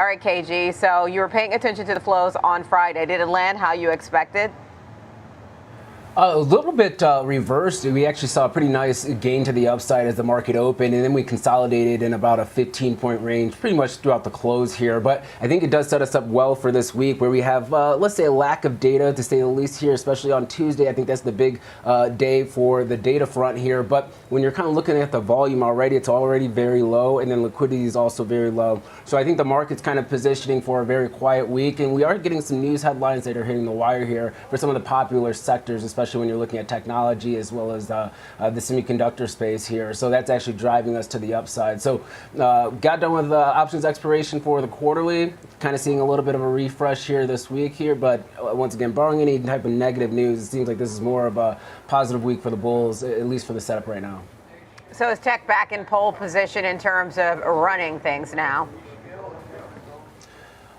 right, KG. So you were paying attention to the flows on Friday. Did it land how you expected? A little bit reversed. We actually saw a pretty nice gain to the upside as the market opened, and then we consolidated in about a 15-point range pretty much throughout the close here. But I think it does set us up well for this week where we have, let's say, a lack of data, to say the least here, especially on Tuesday. I think that's the big day for the data front here. But when you're kind of looking at the volume already, it's already very low, and then liquidity is also very low. So I think the market's kind of positioning for a very quiet week, and we are getting some news headlines that are hitting the wire here for some of the popular sectors, especially when you're looking at technology as well as the semiconductor space here. So that's actually driving us to the upside. So got done with options expiration for the quarterly, kind of seeing a little bit of a refresh here this week here. But once again, barring any type of negative news, it seems like this is more of a positive week for the bulls, at least for the setup right now. So is tech back in pole position in terms of running things now?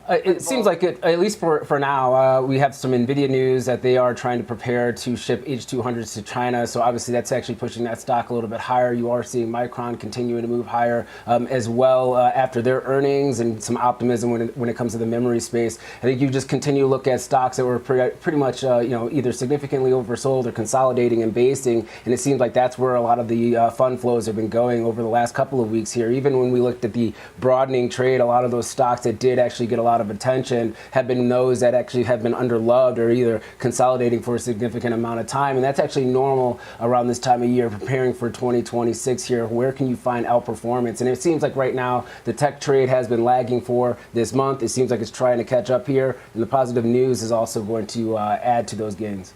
It seems like it, at least for now. We have some Nvidia news that they are trying to prepare to ship H200s to China. So obviously that's actually pushing that stock a little bit higher. You are seeing Micron continuing to move higher as well after their earnings, and some optimism when it comes to the memory space. I think you just continue to look at stocks that were pretty much either significantly oversold or consolidating and basing. And it seems like that's where a lot of the fund flows have been going over the last couple of weeks here. Even when we looked at the broadening trade, a lot of those stocks that did actually get a lot of attention have been those that actually have been underloved or either consolidating for a significant amount of time. And that's actually normal around this time of year, preparing for 2026 here. Where can you find outperformance? And it seems like right now the tech trade has been lagging for this month. It seems like it's trying to catch up here, and the positive news is also going to add to those gains.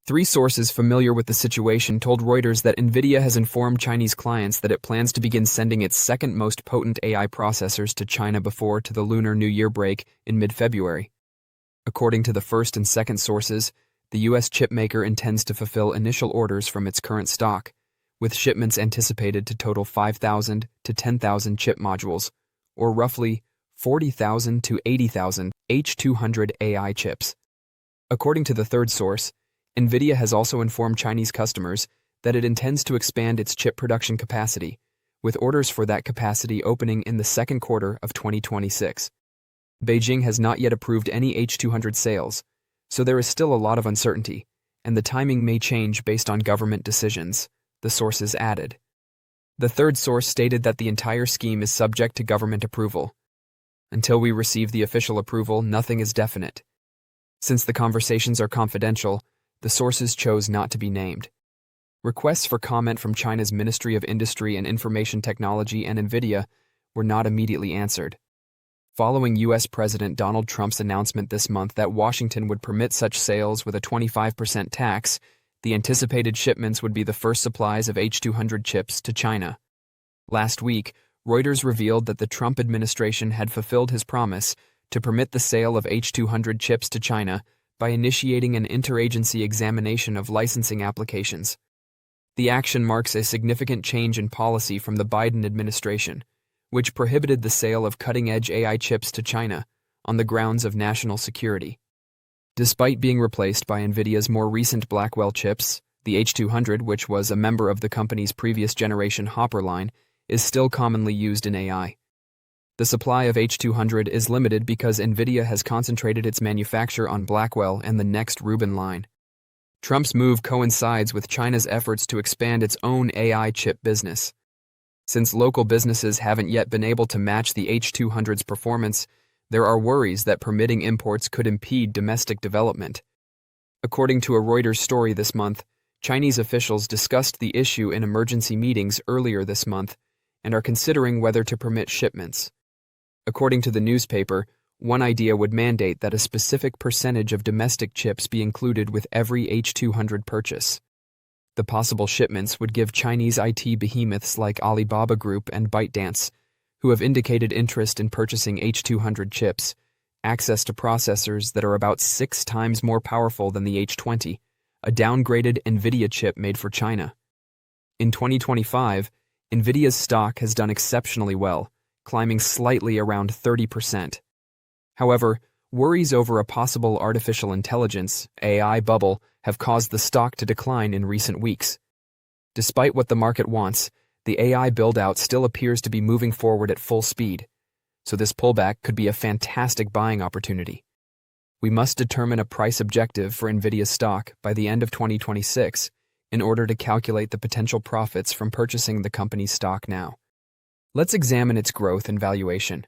Three sources familiar with the situation told Reuters that Nvidia has informed Chinese clients that it plans to begin sending its second most potent AI processors to China before to the Lunar New Year break in mid-February. According to the first and second sources, the U.S. chipmaker intends to fulfill initial orders from its current stock, with shipments anticipated to total 5,000 to 10,000 chip modules, or roughly 40,000 to 80,000 H200 AI chips. According to the third source, Nvidia has also informed Chinese customers that it intends to expand its chip production capacity, with orders for that capacity opening in the second quarter of 2026. Beijing has not yet approved any H200 sales, so there is still a lot of uncertainty, and the timing may change based on government decisions, the sources added. The third source stated that the entire scheme is subject to government approval. Until we receive the official approval, nothing is definite. Since the conversations are confidential, the sources chose not to be named. Requests for comment from China's Ministry of Industry and Information Technology and Nvidia were not immediately answered. Following U.S. President Donald Trump's announcement this month that Washington would permit such sales with a 25% tax, the anticipated shipments would be the first supplies of H200 chips to China. Last week, Reuters revealed that the Trump administration had fulfilled his promise to permit the sale of H200 chips to China by initiating an interagency examination of licensing applications. The action marks a significant change in policy from the Biden administration, which prohibited the sale of cutting-edge AI chips to China on the grounds of national security. Despite being replaced by Nvidia's more recent Blackwell chips, the H200, which was a member of the company's previous generation Hopper line, is still commonly used in AI. The supply of H200 is limited because Nvidia has concentrated its manufacture on Blackwell and the next Rubin line. Trump's move coincides with China's efforts to expand its own AI chip business. Since local businesses haven't yet been able to match the H200's performance, there are worries that permitting imports could impede domestic development. According to a Reuters story this month, Chinese officials discussed the issue in emergency meetings earlier this month and are considering whether to permit shipments. According to the newspaper, one idea would mandate that a specific percentage of domestic chips be included with every H200 purchase. The possible shipments would give Chinese IT behemoths like Alibaba Group and ByteDance, who have indicated interest in purchasing H200 chips, access to processors that are about 6 times more powerful than the H20, a downgraded Nvidia chip made for China. In 2025, Nvidia's stock has done exceptionally well, climbing slightly around 30%. However, worries over a possible artificial intelligence (AI) bubble have caused the stock to decline in recent weeks. Despite what the market wants, the AI build-out still appears to be moving forward at full speed. so this pullback could be a fantastic buying opportunity. We must determine a price objective for Nvidia's stock by the end of 2026 in order to calculate the potential profits from purchasing the company's stock now. Let's examine its growth and valuation.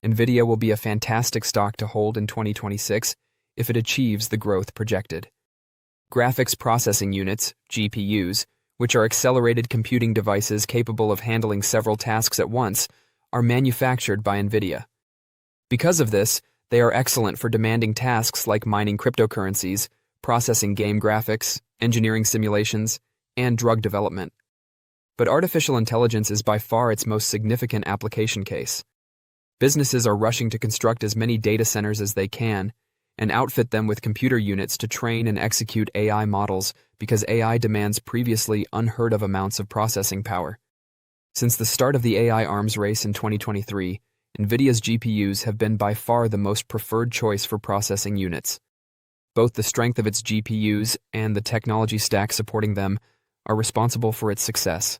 Nvidia will be a fantastic stock to hold in 2026 if it achieves the growth projected. Graphics processing units, GPUs, which are accelerated computing devices capable of handling several tasks at once, are manufactured by Nvidia. Because of this, they are excellent for demanding tasks like mining cryptocurrencies, processing game graphics, engineering simulations, and drug development. But artificial intelligence is by far its most significant application case. Businesses are rushing to construct as many data centers as they can and outfit them with computer units to train and execute AI models because AI demands previously unheard of amounts of processing power. Since the start of the AI arms race in 2023, Nvidia's GPUs have been by far the most preferred choice for processing units. Both the strength of its GPUs and the technology stack supporting them are responsible for its success.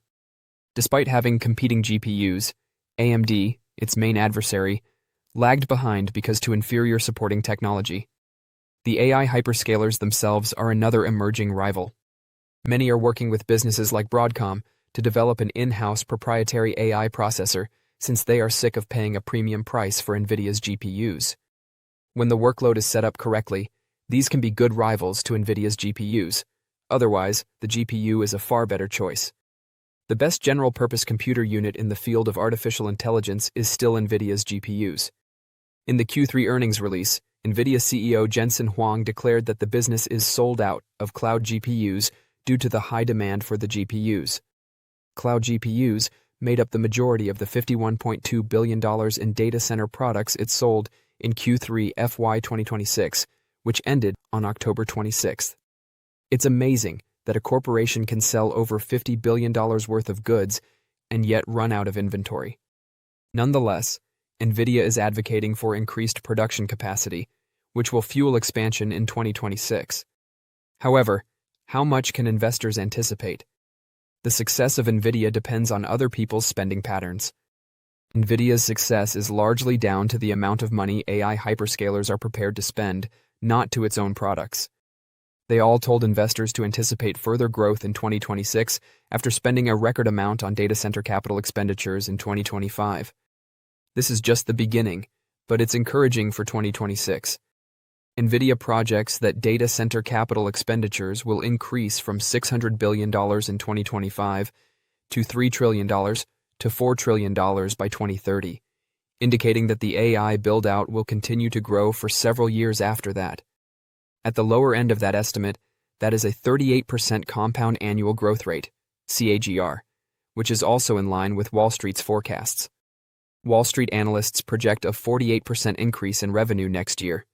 Despite having competing GPUs, AMD, its main adversary, lagged behind because to inferior supporting technology. The AI hyperscalers themselves are another emerging rival. Many are working with businesses like Broadcom to develop an in-house proprietary AI processor since they are sick of paying a premium price for Nvidia's GPUs. When the workload is set up correctly, these can be good rivals to Nvidia's GPUs. Otherwise, the GPU is a far better choice. The best general-purpose computer unit in the field of artificial intelligence is still Nvidia's GPUs. In the Q3 earnings release, Nvidia CEO Jensen Huang declared that the business is sold out of cloud GPUs due to the high demand for the GPUs. Cloud GPUs made up the majority of the $51.2 billion in data center products it sold in Q3 FY 2026, which ended on October 26th. It's amazing that a corporation can sell over $50 billion worth of goods and yet run out of inventory. Nonetheless, Nvidia is advocating for increased production capacity, which will fuel expansion in 2026. However, how much can investors anticipate? The success of Nvidia depends on other people's spending patterns. Nvidia's success is largely down to the amount of money AI hyperscalers are prepared to spend, not to its own products. They all told investors to anticipate further growth in 2026 after spending a record amount on data center capital expenditures in 2025. This is just the beginning, but it's encouraging for 2026. Nvidia projects that data center capital expenditures will increase from $600 billion in 2025 to $3 trillion to $4 trillion by 2030, indicating that the AI build-out will continue to grow for several years after that. At the lower end of that estimate, that is a 38% compound annual growth rate, CAGR, which is also in line with Wall Street's forecasts. Wall Street analysts project a 48% increase in revenue next year.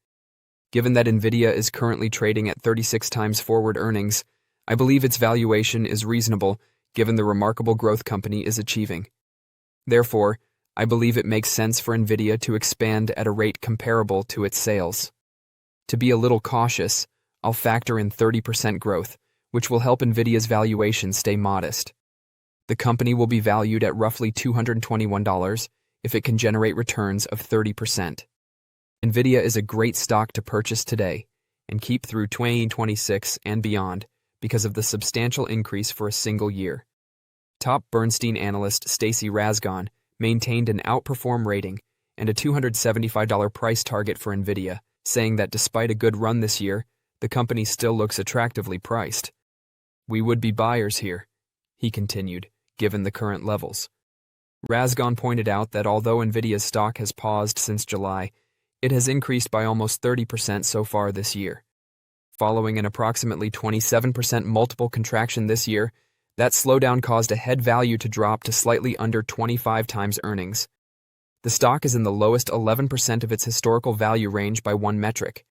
Given that Nvidia is currently trading at 36 times forward earnings, I believe its valuation is reasonable given the remarkable growth company is achieving. Therefore, I believe it makes sense for Nvidia to expand at a rate comparable to its sales. To be a little cautious, I'll factor in 30% growth, which will help Nvidia's valuation stay modest. The company will be valued at roughly $221 if it can generate returns of 30%. Nvidia is a great stock to purchase today and keep through 2026 and beyond because of the substantial increase for a single year. Top Bernstein analyst Stacy Rasgon maintained an outperform rating and a $275 price target for Nvidia, saying that despite a good run this year, the company still looks attractively priced. "We would be buyers here," he continued, given the current levels. Rasgon pointed out that although Nvidia's stock has paused since July, it has increased by almost 30% so far this year. Following an approximately 27% multiple contraction this year, that slowdown caused a head value to drop to slightly under 25 times earnings. The stock is in the lowest 11% of its historical value range by one metric.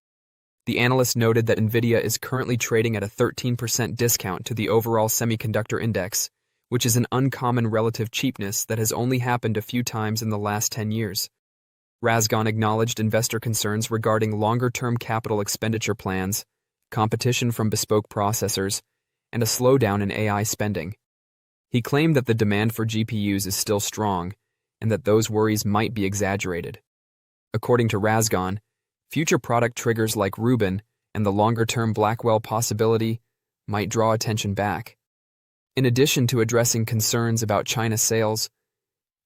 The analyst noted that Nvidia is currently trading at a 13% discount to the overall semiconductor index, which is an uncommon relative cheapness that has only happened a few times in the last 10 years. Rasgon acknowledged investor concerns regarding longer-term capital expenditure plans, competition from bespoke processors, and a slowdown in AI spending. He claimed that the demand for GPUs is still strong, and that those worries might be exaggerated. According to Razgon, future product triggers like Rubin and the longer-term Blackwell possibility might draw attention back. In addition to addressing concerns about China sales,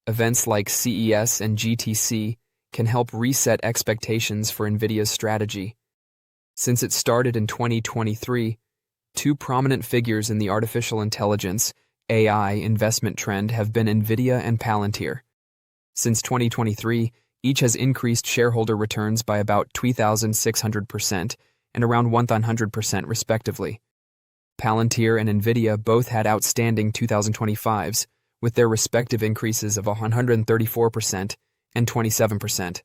events like CES and GTC can help reset expectations for Nvidia's strategy. Since it started in 2023, two prominent figures in the artificial intelligence AI investment trend have been Nvidia and Palantir. Since 2023, each has increased shareholder returns by about 2,600% and around 1,100% respectively. Palantir and Nvidia both had outstanding 2025s, with their respective increases of 134% and 27%.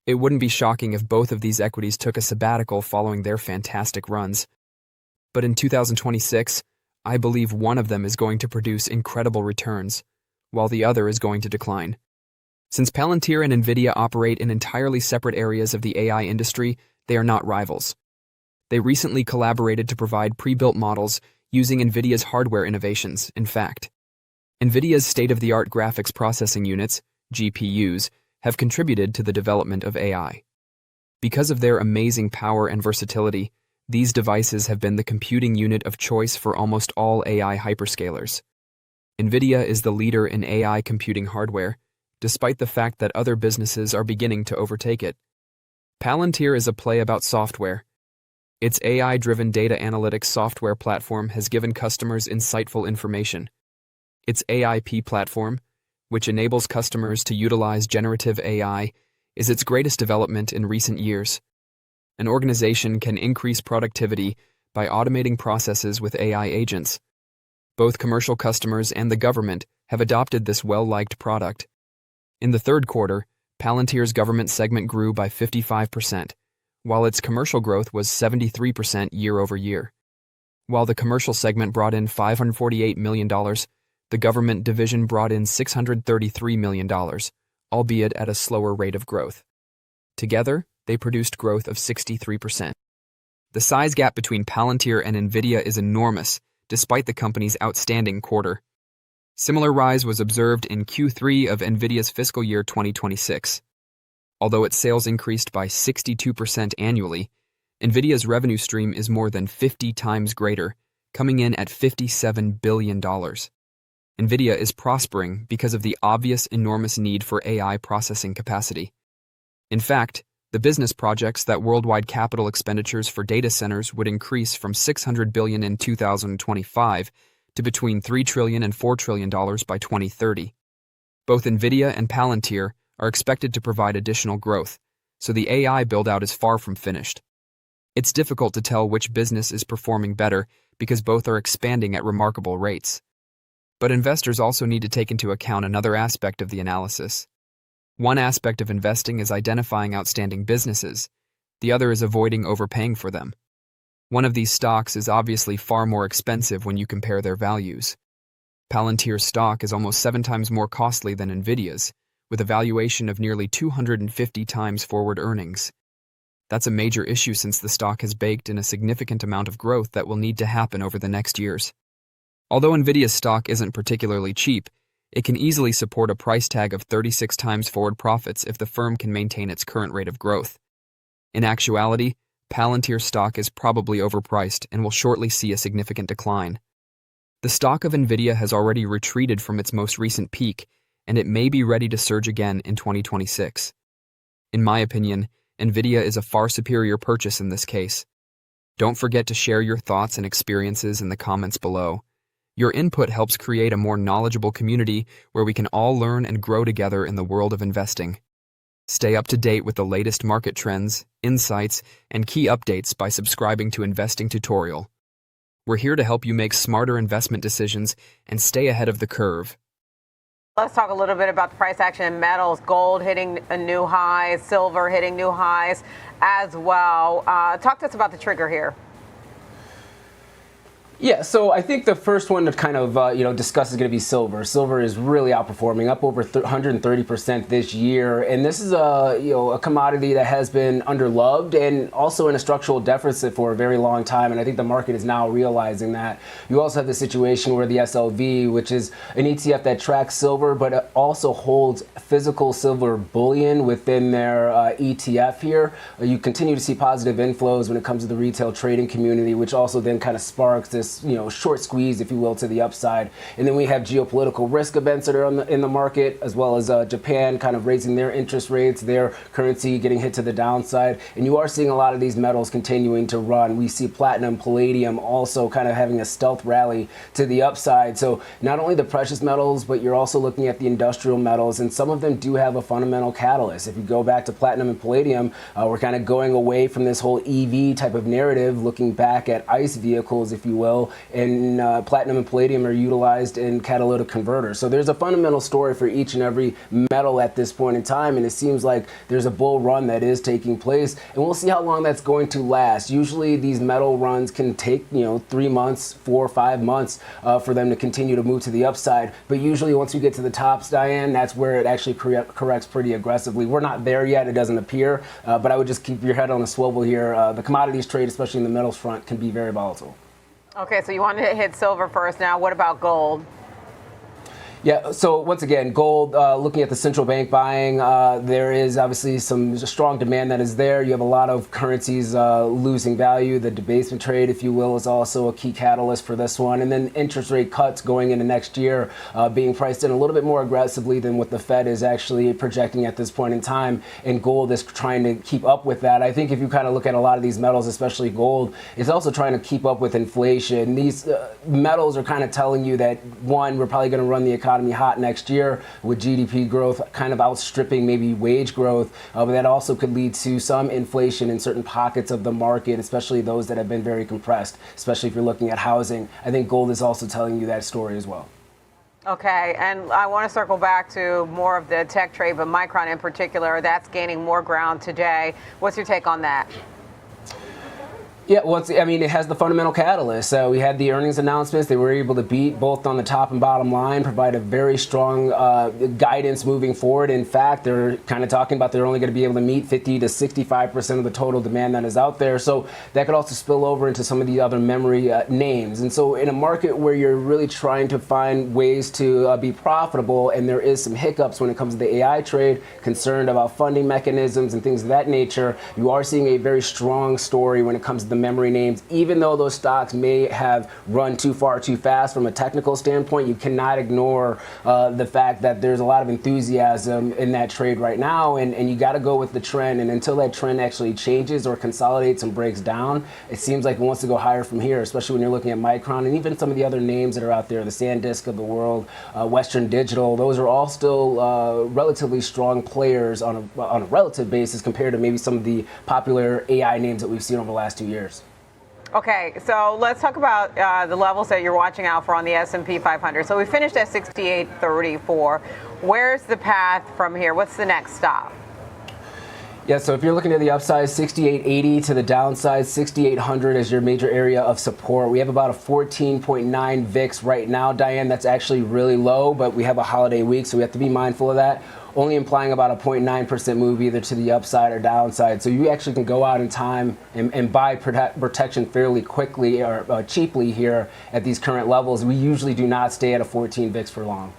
It wouldn't be shocking if both of these equities took a sabbatical following their fantastic runs. But in 2026, I believe one of them is going to produce incredible returns, while the other is going to decline. Since Palantir and Nvidia operate in entirely separate areas of the AI industry, they are not rivals. They recently collaborated to provide pre-built models using Nvidia's hardware innovations. In fact, Nvidia's state-of-the-art graphics processing units, GPUs, have contributed to the development of AI. Because of their amazing power and versatility, these devices have been the computing unit of choice for almost all AI hyperscalers. Nvidia is the leader in AI computing hardware, despite the fact that other businesses are beginning to overtake it. Palantir is a play about software. Its AI-driven data analytics software platform has given customers insightful information. Its AIP platform, which enables customers to utilize generative AI, is its greatest development in recent years. An organization can increase productivity by automating processes with AI agents. Both commercial customers and the government have adopted this well-liked product. In the third quarter, Palantir's government segment grew by 55%, while its commercial growth was 73% year-over-year. While the commercial segment brought in $548 million, the government division brought in $633 million, albeit at a slower rate of growth. Together, they produced growth of 63%. The size gap between Palantir and Nvidia is enormous, despite the company's outstanding quarter. Similar rise was observed in Q3 of Nvidia's fiscal year 2026. Although its sales increased by 62% annually, Nvidia's revenue stream is more than 50 times greater, coming in at $57 billion. Nvidia is prospering because of the obvious enormous need for AI processing capacity. In fact, the business projects that worldwide capital expenditures for data centers would increase from $600 billion in 2025 to between $3 trillion and $4 trillion by 2030. Both Nvidia and Palantir are expected to provide additional growth, so the AI build-out is far from finished. It's difficult to tell which business is performing better because both are expanding at remarkable rates. But investors also need to take into account another aspect of the analysis. One aspect of investing is identifying outstanding businesses. The other is avoiding overpaying for them. One of these stocks is obviously far more expensive when you compare their values. Palantir's stock is almost 7 times more costly than Nvidia's, with a valuation of nearly 250 times forward earnings. That's a major issue since the stock has baked in a significant amount of growth that will need to happen over the next years. Although Nvidia's stock isn't particularly cheap, it can easily support a price tag of 36 times forward profits if the firm can maintain its current rate of growth. In actuality, Palantir stock is probably overpriced and will shortly see a significant decline. The stock of Nvidia has already retreated from its most recent peak, and it may be ready to surge again in 2026. In my opinion, Nvidia is a far superior purchase in this case. Don't forget to share your thoughts and experiences in the comments below. Your input helps create a more knowledgeable community where we can all learn and grow together in the world of investing. Stay up to date with the latest market trends, insights, and key updates by subscribing to Investing Tutorial. We're here to help you make smarter investment decisions and stay ahead of the curve. Let's talk a little bit about the price action in metals. Gold hitting a new high, silver hitting new highs as well. Talk to us about the trigger here. Yeah, so I think the first one to kind of discuss is going to be silver. Silver is really outperforming, up over 130% this year, and this is a commodity that has been underloved and also in a structural deficit for a very long time. And I think the market is now realizing that. You also have the situation where the SLV, which is an ETF that tracks silver, but it also holds physical silver bullion within their ETF here. You continue to see positive inflows when it comes to the retail trading community, which also then kind of sparks this short squeeze, if you will, to the upside. And then we have geopolitical risk events that are in the market, as well as Japan kind of raising their interest rates, their currency getting hit to the downside. And you are seeing a lot of these metals continuing to run. We see platinum, palladium also kind of having a stealth rally to the upside. So not only the precious metals, but you're also looking at the industrial metals, and some of them do have a fundamental catalyst. If you go back to platinum and palladium, we're kind of going away from this whole EV type of narrative, looking back at ICE vehicles, if you will, and platinum and palladium are utilized in catalytic converters. So there's a fundamental story for each and every metal at this point in time, and it seems like there's a bull run that is taking place, and we'll see how long that's going to last. Usually these metal runs can take 3 months, 4 or 5 months for them to continue to move to the upside, but usually once you get to the tops, Diane, that's where it actually corrects pretty aggressively. We're not there yet, it doesn't appear, but I would just keep your head on a swivel here. The commodities trade, especially in the metals front, can be very volatile. Okay, so you want to hit silver first now. What about gold? Yeah, so once again, gold, looking at the central bank buying, there is obviously some strong demand that is there. You have a lot of currencies losing value. The debasement trade, if you will, is also a key catalyst for this one. And then interest rate cuts going into next year being priced in a little bit more aggressively than what the Fed is actually projecting at this point in time. And gold is trying to keep up with that. I think if you kind of look at a lot of these metals, especially gold, it's also trying to keep up with inflation. These metals are kind of telling you that, one, we're probably going to run the economy hot next year with GDP growth kind of outstripping maybe wage growth, but that also could lead to some inflation in certain pockets of the market, especially those that have been very compressed, especially if you're looking at housing. I think gold is also telling you that story as well. Okay, and I want to circle back to more of the tech trade, but Micron in particular, that's gaining more ground today. What's your take on that? Yeah, well, it has the fundamental catalyst. So we had the earnings announcements. They were able to beat both on the top and bottom line, provide a very strong guidance moving forward. In fact, they're kind of talking about they're only going to be able to meet 50 to 65% of the total demand that is out there. So that could also spill over into some of the other memory names. And so in a market where you're really trying to find ways to be profitable, and there is some hiccups when it comes to the AI trade, concerned about funding mechanisms and things of that nature, you are seeing a very strong story when it comes to the memory names. Even though those stocks may have run too far too fast from a technical standpoint, you cannot ignore the fact that there's a lot of enthusiasm in that trade right now, and you got to go with the trend. And until that trend actually changes or consolidates and breaks down, it seems like it wants to go higher from here, especially when you're looking at Micron and even some of the other names that are out there, the SanDisk of the world, Western Digital. Those are all still relatively strong players on a relative basis compared to maybe some of the popular AI names that we've seen over the last 2 years. Okay, so let's talk about the levels that you're watching out for on the S&P 500. So we finished at 68.34. Where's the path from here? What's the next stop? Yeah, so if you're looking at the upside, 68.80 to the downside, 6,800 is your major area of support. We have about a 14.9 VIX right now, Diane. That's actually really low, but we have a holiday week, so we have to be mindful of that. Only implying about a 0.9% move either to the upside or downside. So you actually can go out in time and buy protection fairly quickly or cheaply here at these current levels. We usually do not stay at a 14 VIX for long.